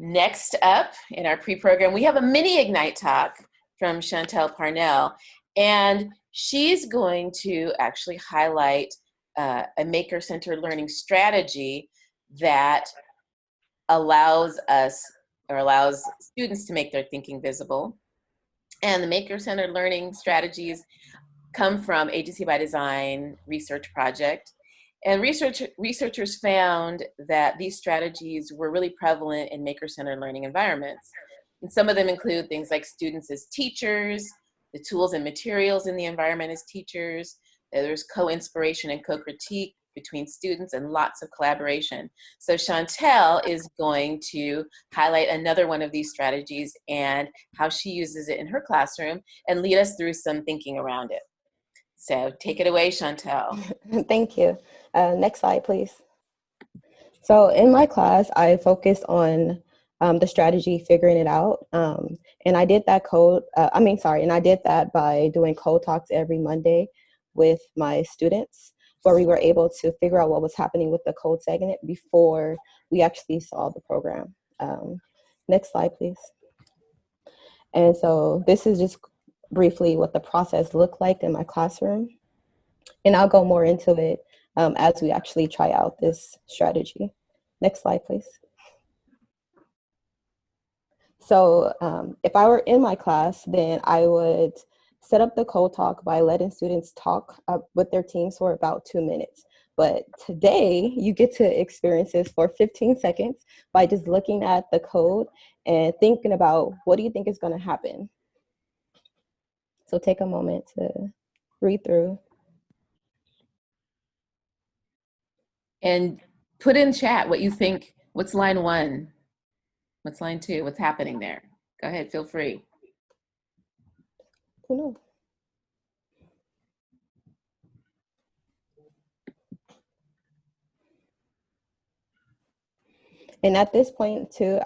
Next up in our pre-program, we have a mini Ignite talk from Chantall Parnell, and she's going to actually highlight a maker-centered learning strategy that allows students to make their thinking visible. And the maker-centered learning strategies come from Agency by Design research project. And researchers found that these strategies were really prevalent in maker-centered learning environments. And some of them include things like students as teachers, the tools and materials in the environment as teachers, there's co-inspiration and co-critique between students, and lots of collaboration. So Chantall is going to highlight another one of these strategies and how she uses it in her classroom and lead us through some thinking around it. So take it away, Chantall. Thank you. Next slide, please. So in my class, I focused on the strategy, figuring it out. And I did that and I did that by doing code talks every Monday with my students, where we were able to figure out what was happening with the code segment before we actually saw the program. Next slide, please. And so this is just briefly what the process looked like in my classroom. And I'll go more into it as we actually try out this strategy. Next slide, please. So if I were in my class, then I would set up the code talk by letting students talk with their teams for about 2 minutes. But today, you get to experience this for 15 seconds by just looking at the code and thinking about what do you think is going to happen. So take a moment to read through. And put in chat what you think. What's line 1? What's line 2? What's happening there? Go ahead, feel free. Who knows? And at this point too,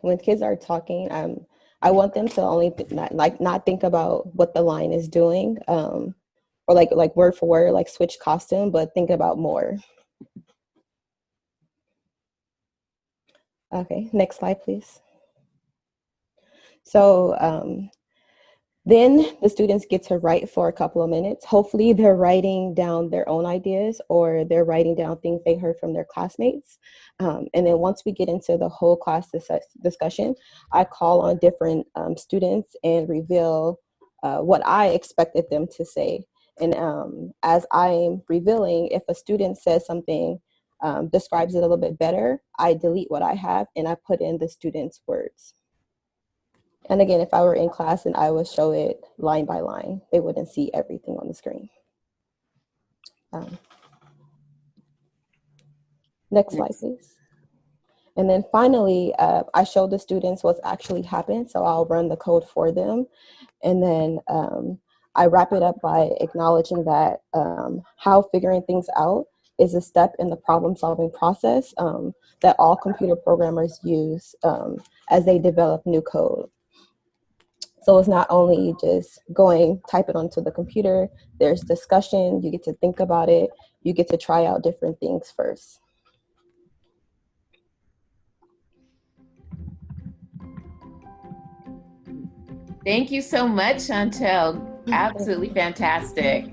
when kids are talking, I want them to only not think about what the line is doing, or like word for word, like switch costume, but think about more. Okay, next slide, please. So then the students get to write for a couple of minutes. Hopefully they're writing down their own ideas, or they're writing down things they heard from their classmates. And then once we get into the whole class discussion, I call on different students and reveal what I expected them to say. And as I'm revealing, if a student says something, describes it a little bit better, I delete what I have and I put in the student's words. And again, if I were in class and I would show it line by line, they wouldn't see everything on the screen. Next slide, please. And then finally, I show the students what's actually happened. So I'll run the code for them. And then I wrap it up by acknowledging that how figuring things out is a step in the problem-solving process that all computer programmers use as they develop new code. So it's not only just type it onto the computer, there's discussion, you get to think about it, you get to try out different things first. Thank you so much, Chantall. Absolutely fantastic.